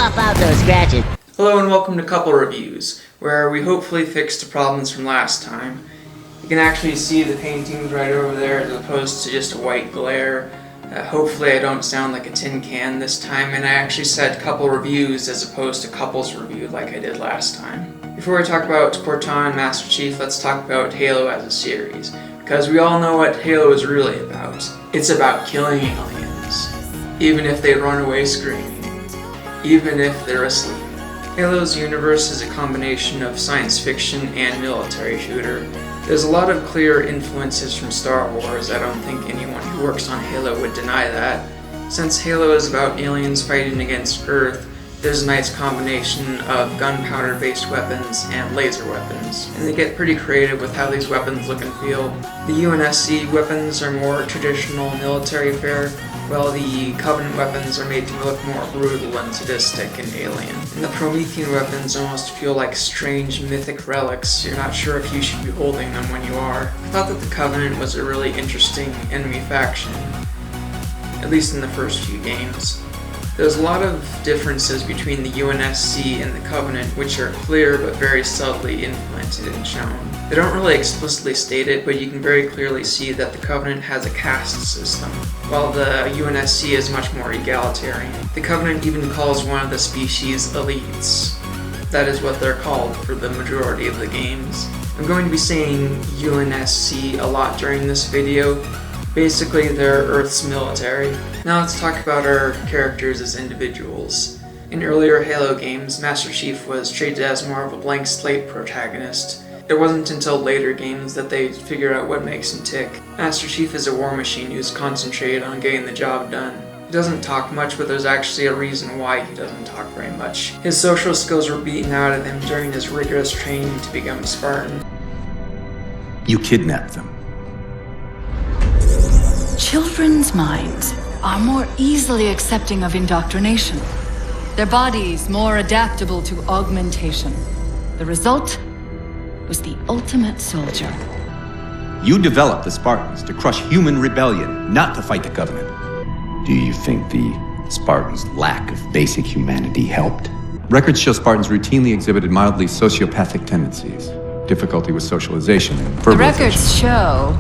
Pop out those scratches. Hello and welcome to Couple Reviews, where we hopefully fixed the problems from last time. You can actually see the paintings right over there as opposed to just a white glare. Hopefully I don't sound like a tin can this time, and I actually said couple reviews as opposed to couples review like I did last time. Before we talk about Cortana and Master Chief, let's talk about Halo as a series, because we all know what Halo is really about. It's about killing aliens, even if they run away screaming, even if they're asleep. Halo's universe is a combination of science fiction and military shooter. There's a lot of clear influences from Star Wars. I don't think anyone who works on Halo would deny that. Since Halo is about aliens fighting against Earth, there's a nice combination of gunpowder-based weapons and laser weapons, and they get pretty creative with how these weapons look and feel. The UNSC weapons are more traditional military fare, while the Covenant weapons are made to look more brutal and sadistic and alien. And the Promethean weapons almost feel like strange mythic relics. You're not sure if you should be holding them when you are. I thought that the Covenant was a really interesting enemy faction, at least in the first few games. There's a lot of differences between the UNSC and the Covenant, which are clear but very subtly implemented and shown. They don't really explicitly state it, but you can very clearly see that the Covenant has a caste system, while the UNSC is much more egalitarian. The Covenant even calls one of the species elites. That is what they're called for the majority of the games. I'm going to be saying UNSC a lot during this video. Basically, they're Earth's military. Now let's talk about our characters as individuals. In earlier Halo games, Master Chief was treated as more of a blank slate protagonist. It wasn't until later games that they figured out what makes him tick. Master Chief is a war machine who's concentrated on getting the job done. He doesn't talk much, but there's actually a reason why he doesn't talk very much. His social skills were beaten out of him during his rigorous training to become a Spartan. You kidnapped them. Children's minds are more easily accepting of indoctrination. Their bodies more adaptable to augmentation. The result was the ultimate soldier. You developed the Spartans to crush human rebellion, not to fight the Covenant. Do you think the Spartans' lack of basic humanity helped? Records show Spartans routinely exhibited mildly sociopathic tendencies, difficulty with socialization, and verbalization. The records show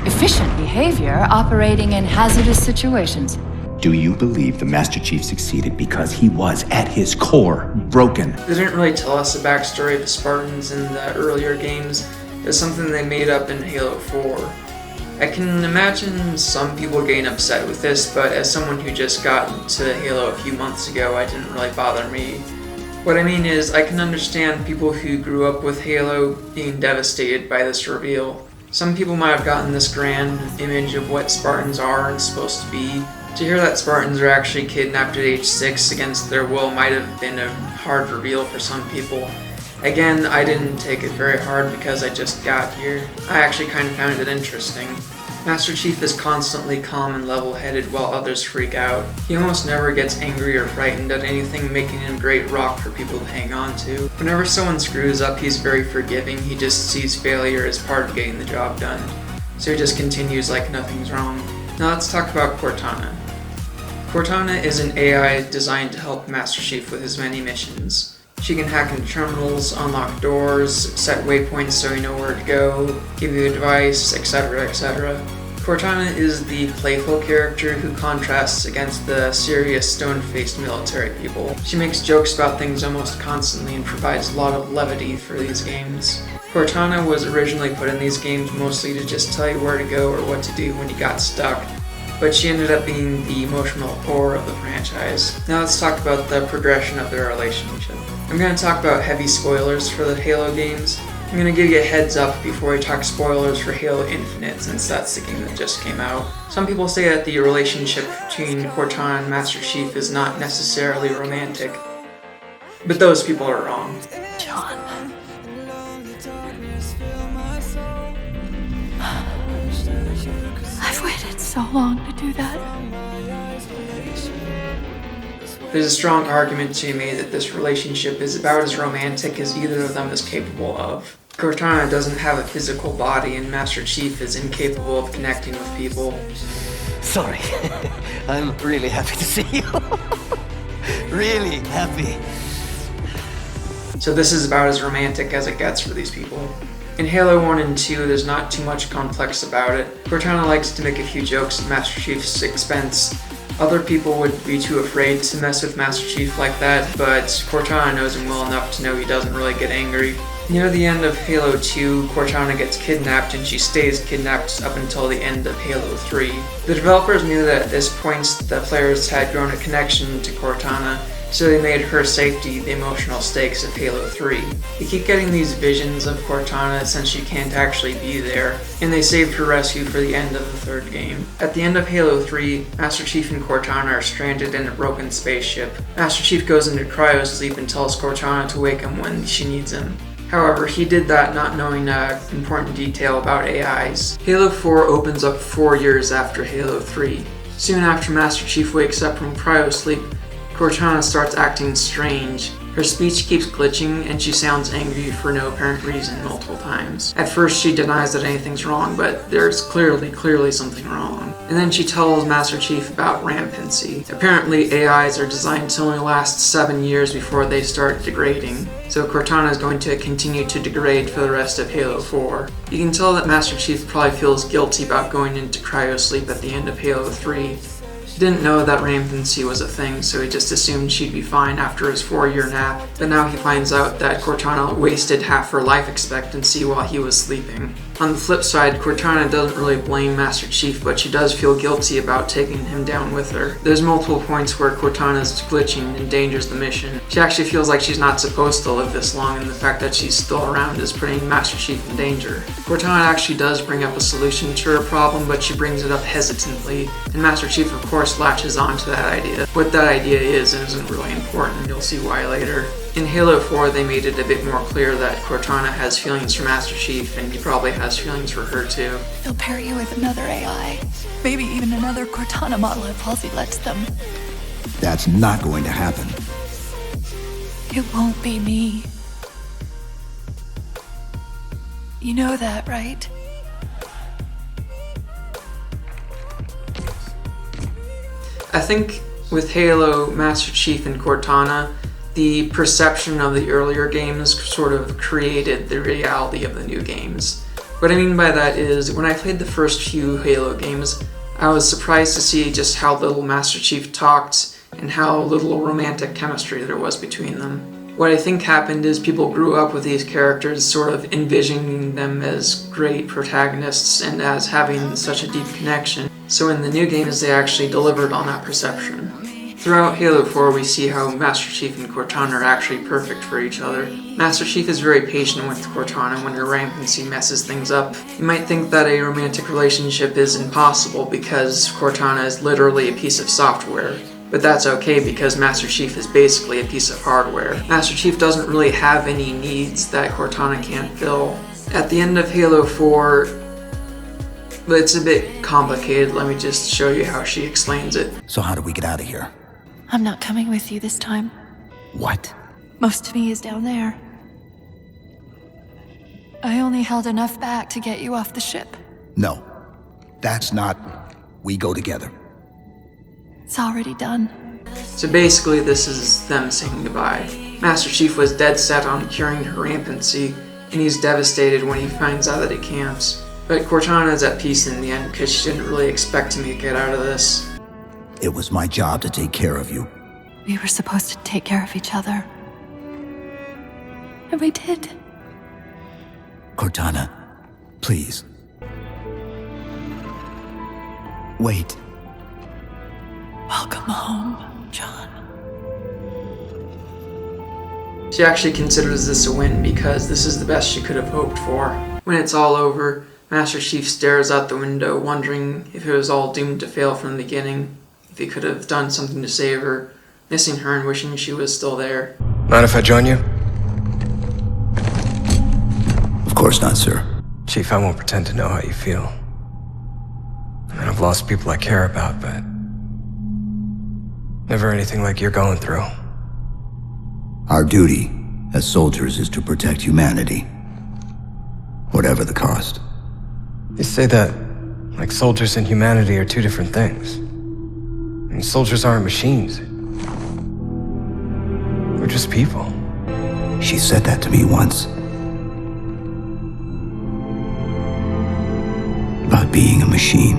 efficient behavior operating in hazardous situations. Do you believe the Master Chief succeeded because he was, at his core, broken? They didn't really tell us the backstory of the Spartans in the earlier games. It's something they made up in Halo 4. I can imagine some people getting upset with this, but as someone who just got into Halo a few months ago, it didn't really bother me. What I mean is, I can understand people who grew up with Halo being devastated by this reveal. Some people might have gotten this grand image of what Spartans are and supposed to be. To hear that Spartans are actually kidnapped at age 6 against their will might have been a hard reveal for some people. Again, I didn't take it very hard because I just got here. I actually kind of found it interesting. Master Chief is constantly calm and level-headed while others freak out. He almost never gets angry or frightened at anything, making him a great rock for people to hang on to. Whenever someone screws up, he's very forgiving. He just sees failure as part of getting the job done. So he just continues like nothing's wrong. Now let's talk about Cortana. Cortana is an AI designed to help Master Chief with his many missions. She can hack into terminals, unlock doors, set waypoints so you know where to go, give you advice, etc., etc. Cortana is the playful character who contrasts against the serious, stone-faced military people. She makes jokes about things almost constantly and provides a lot of levity for these games. Cortana was originally put in these games mostly to just tell you where to go or what to do when you got stuck, but she ended up being the emotional core of the franchise. Now let's talk about the progression of their relationship. I'm going to talk about heavy spoilers for the Halo games. I'm going to give you a heads up before I talk spoilers for Halo Infinite, since that's the game that just came out. Some people say that the relationship between Cortana and Master Chief is not necessarily romantic, but those people are wrong. John. I've waited so long to do that. There's a strong argument to be made that this relationship is about as romantic as either of them is capable of. Cortana doesn't have a physical body, and Master Chief is incapable of connecting with people. Sorry, I'm really happy to see you. really happy. So this is about as romantic as it gets for these people. In Halo 1 and 2, there's not too much complex about it. Cortana likes to make a few jokes at Master Chief's expense. Other people would be too afraid to mess with Master Chief like that, but Cortana knows him well enough to know he doesn't really get angry. Near the end of Halo 2, Cortana gets kidnapped and she stays kidnapped up until the end of Halo 3. The developers knew that at this point the players had grown a connection to Cortana, so they made her safety the emotional stakes of Halo 3. You keep getting these visions of Cortana since she can't actually be there, and they saved her rescue for the end of the third game. At the end of Halo 3, Master Chief and Cortana are stranded in a broken spaceship. Master Chief goes into cryosleep and tells Cortana to wake him when she needs him. However, he did that not knowing an important detail about AIs. Halo 4 opens up 4 years after Halo 3. Soon after Master Chief wakes up from cryosleep, Cortana starts acting strange. Her speech keeps glitching and she sounds angry for no apparent reason multiple times. At first she denies that anything's wrong, but there's clearly something wrong. And then she tells Master Chief about rampancy. Apparently AIs are designed to only last 7 years before they start degrading. So Cortana is going to continue to degrade for the rest of Halo 4. You can tell that Master Chief probably feels guilty about going into cryosleep at the end of Halo 3. He didn't know that rampancy was a thing, so he just assumed she'd be fine after his 4-year nap, but now he finds out that Cortana wasted half her life expectancy while he was sleeping. On the flip side, Cortana doesn't really blame Master Chief, but she does feel guilty about taking him down with her. There's multiple points where Cortana's glitching and endangers the mission. She actually feels like she's not supposed to live this long, and the fact that she's still around is putting Master Chief in danger. Cortana actually does bring up a solution to her problem, but she brings it up hesitantly, and Master Chief of course latches on to that idea. What that idea is isn't really important, you'll see why later. In Halo 4, they made it a bit more clear that Cortana has feelings for Master Chief, and he probably has feelings for her too. They'll pair you with another AI. Maybe even another Cortana model if Halsey lets them. That's not going to happen. It won't be me. You know that, right? I think with Halo, Master Chief, and Cortana, the perception of the earlier games sort of created the reality of the new games. What I mean by that is, when I played the first few Halo games, I was surprised to see just how little Master Chief talked and how little romantic chemistry there was between them. What I think happened is people grew up with these characters sort of envisioning them as great protagonists and as having such a deep connection. So in the new games, they actually delivered on that perception. Throughout Halo 4, we see how Master Chief and Cortana are actually perfect for each other. Master Chief is very patient with Cortana when her rampancy messes things up. You might think that a romantic relationship is impossible because Cortana is literally a piece of software. But that's okay because Master Chief is basically a piece of hardware. Master Chief doesn't really have any needs that Cortana can't fill. At the end of Halo 4, it's a bit complicated. Let me just show you how she explains it. So how do we get out of here? I'm not coming with you this time. What? Most of me is down there. I only held enough back to get you off the ship. No. That's not... We go together. It's already done. So basically this is them saying goodbye. Master Chief was dead set on curing her rampancy, and he's devastated when he finds out that he can't. But Cortana is at peace in the end because she didn't really expect to make it out of this. It was my job to take care of you. We were supposed to take care of each other. And we did. Cortana, please. Wait. Welcome home, John. She actually considers this a win because this is the best she could have hoped for. When it's all over, Master Chief stares out the window, wondering if it was all doomed to fail from the beginning, if he could have done something to save her, missing her and wishing she was still there. Mind if I join you? Of course not, sir. Chief, I won't pretend to know how you feel. I mean, I've lost people I care about, but never anything like you're going through. Our duty as soldiers is to protect humanity, whatever the cost. You say that like soldiers and humanity are two different things. I mean, soldiers aren't machines. just people. She said that to me once. About being a machine.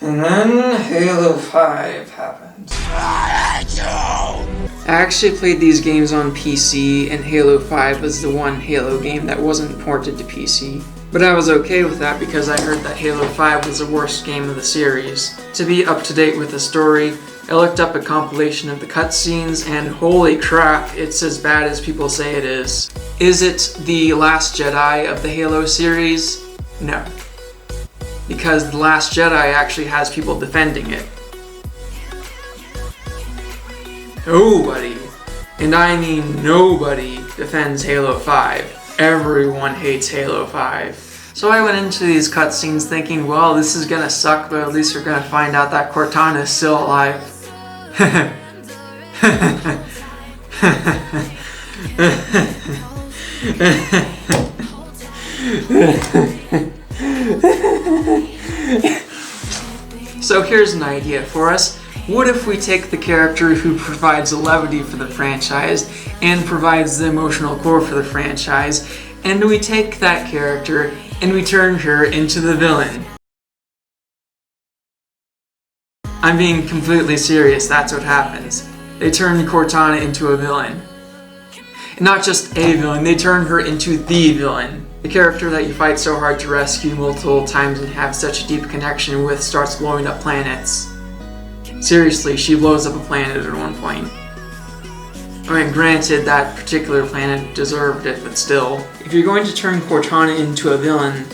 And then Halo 5 happened. I actually played these games on PC, and Halo 5 was the one Halo game that wasn't ported to PC. But I was okay with that because I heard that Halo 5 was the worst game of the series. To be up to date with the story, I looked up a compilation of the cutscenes, and holy crap, it's as bad as people say it is. Is it the Last Jedi of the Halo series? No. Because The Last Jedi actually has people defending it. Nobody, and I mean nobody, defends Halo 5. Everyone hates Halo 5. So I went into these cutscenes thinking, well, this is gonna suck, but at least we're gonna find out that Cortana is still alive. So here's an idea for us. What if we take the character who provides the levity for the franchise and provides the emotional core for the franchise, and we take that character and we turn her into the villain? I'm being completely serious, that's what happens. They turn Cortana into a villain. And not just a villain, they turn her into the villain. The character that you fight so hard to rescue multiple times and have such a deep connection with starts blowing up planets. Seriously, she blows up a planet at one point. I mean, granted, that particular planet deserved it, but still. If you're going to turn Cortana into a villain,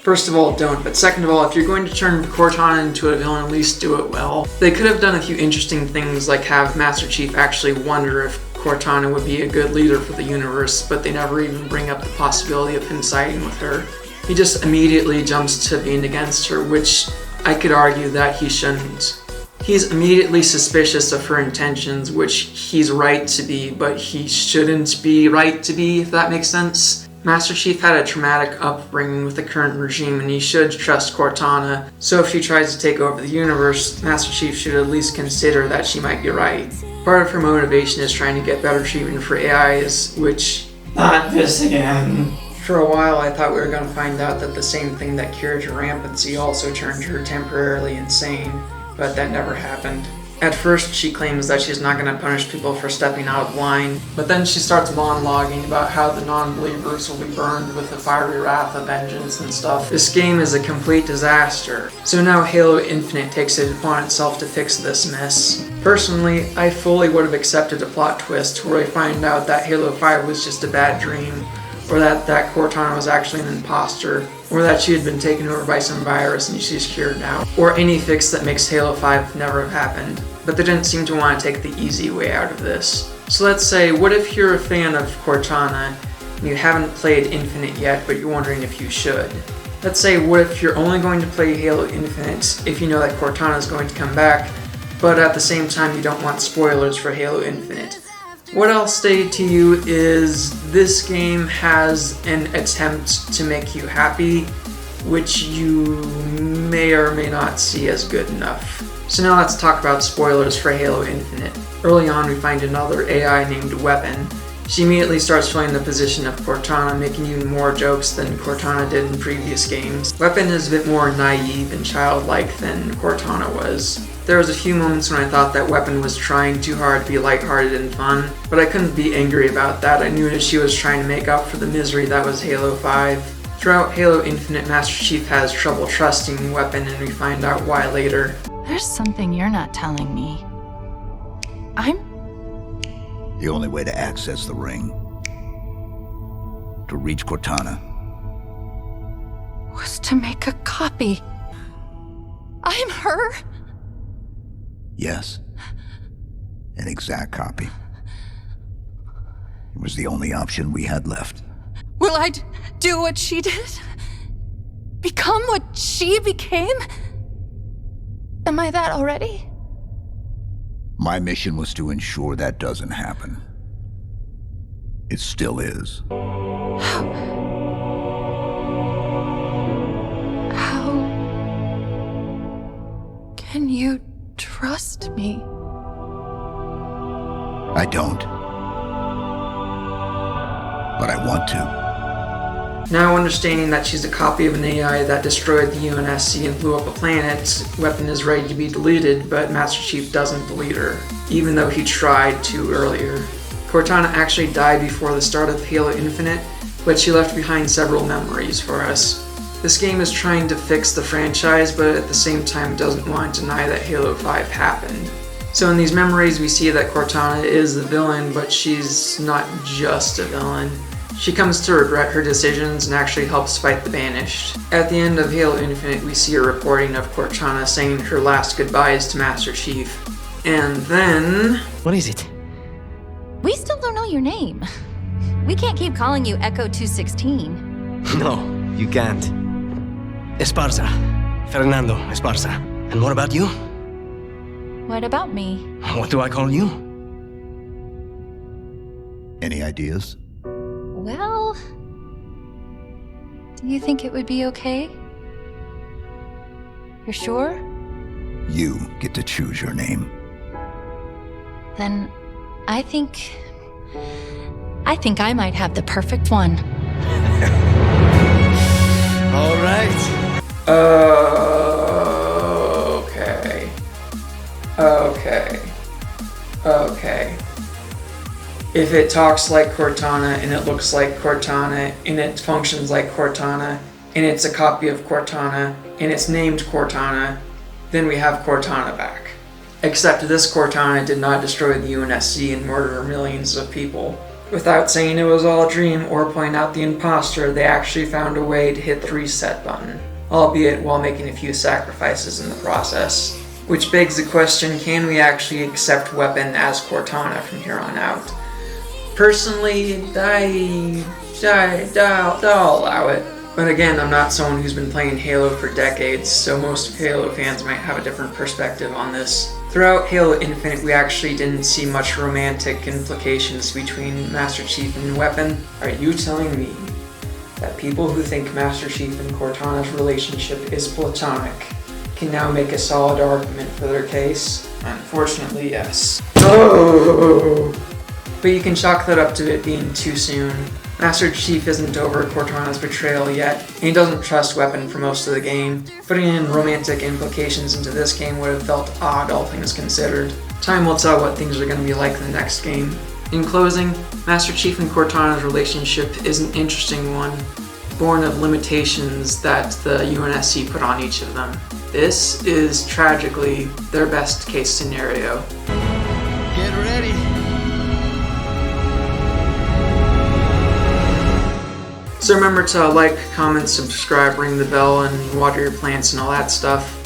first of all, don't. But second of all, if you're going to turn Cortana into a villain, at least do it well. They could have done a few interesting things, like have Master Chief actually wonder if Cortana would be a good leader for the universe, but they never even bring up the possibility of him siding with her. He just immediately jumps to being against her, which I could argue that he shouldn't. He's immediately suspicious of her intentions, which he's right to be, but he shouldn't be right to be, if that makes sense. Master Chief had a traumatic upbringing with the current regime, and he should trust Cortana, so if she tries to take over the universe, Master Chief should at least consider that she might be right. Part of her motivation is trying to get better treatment for AIs, which... Not this again. For a while, I thought we were going to find out that the same thing that cured her rampancy also turned her temporarily insane, but that never happened. At first, she claims that she's not going to punish people for stepping out of line, but then she starts monologuing about how the non-believers will be burned with the fiery wrath of vengeance and stuff. This game is a complete disaster. So now Halo Infinite takes it upon itself to fix this mess. Personally, I fully would have accepted a plot twist where we find out that Halo 5 was just a bad dream, or that Cortana was actually an imposter, or that she had been taken over by some virus and she's cured now, or any fix that makes Halo 5 never have happened. But they didn't seem to want to take the easy way out of this. So let's say, what if you're a fan of Cortana and you haven't played Infinite yet, but you're wondering if you should? Let's say, what if you're only going to play Halo Infinite if you know that Cortana is going to come back, but at the same time you don't want spoilers for Halo Infinite? What I'll say to you is this game has an attempt to make you happy, which you may or may not see as good enough. So now let's talk about spoilers for Halo Infinite. Early on we find another AI named Weapon. She immediately starts filling the position of Cortana, making even more jokes than Cortana did in previous games. Weapon is a bit more naive and childlike than Cortana was. There was a few moments when I thought that Weapon was trying too hard to be lighthearted and fun, but I couldn't be angry about that. I knew that she was trying to make up for the misery that was Halo 5. Throughout Halo Infinite, Master Chief has trouble trusting Weapon, and we find out why later. There's something you're not telling me. The only way to access the ring, to reach Cortana, Was to make a copy. I'm her. yes, an exact copy. It was the only option we had left. Will I do what she did? Become what she became? Am I that already? My mission was to ensure that doesn't happen. It still is. How can you trust me. I don't. But I want to. Now understanding that she's a copy of an AI that destroyed the UNSC and blew up a planet, Weapon is ready to be deleted, but Master Chief doesn't delete her, even though he tried to earlier. Cortana actually died before the start of Halo Infinite, but she left behind several memories for us. This game is trying to fix the franchise, but at the same time doesn't want to deny that Halo 5 happened. So in these memories we see that Cortana is the villain, but she's not just a villain. She comes to regret her decisions and actually helps fight the Banished. At the end of Halo Infinite, we see a recording of Cortana saying her last goodbyes to Master Chief. And then... What is it? We still don't know your name. We can't keep calling you Echo 216. No, you can't. Esparza. Fernando Esparza. And what about you? What about me? What do I call you? Any ideas? Well... Do you think it would be okay? You're sure? You get to choose your name. Then I think I might have the perfect one. All right. Okay. If it talks like Cortana, and it looks like Cortana, and it functions like Cortana, and it's a copy of Cortana, and it's named Cortana, then we have Cortana back. Except this Cortana did not destroy the UNSC and murder millions of people. Without saying it was all a dream or point out the imposter, they actually found a way to hit the reset button, albeit while making a few sacrifices in the process. Which begs the question, can we actually accept Weapon as Cortana from here on out? Personally, I'll allow it. But again, I'm not someone who's been playing Halo for decades, so most Halo fans might have a different perspective on this. Throughout Halo Infinite, we actually didn't see much romantic implications between Master Chief and Weapon. Are you telling me that people who think Master Chief and Cortana's relationship is platonic can now make a solid argument for their case? Unfortunately, yes. Oh! But you can chalk that up to it being too soon. Master Chief isn't over Cortana's betrayal yet, and he doesn't trust Weapon for most of the game. Putting in romantic implications into this game would have felt odd, all things considered. Time will tell what things are going to be like in the next game. In closing, Master Chief and Cortana's relationship is an interesting one, born of limitations that the UNSC put on each of them. This is tragically their best case scenario. Get ready. So remember to like, comment, subscribe, ring the bell, and water your plants and all that stuff.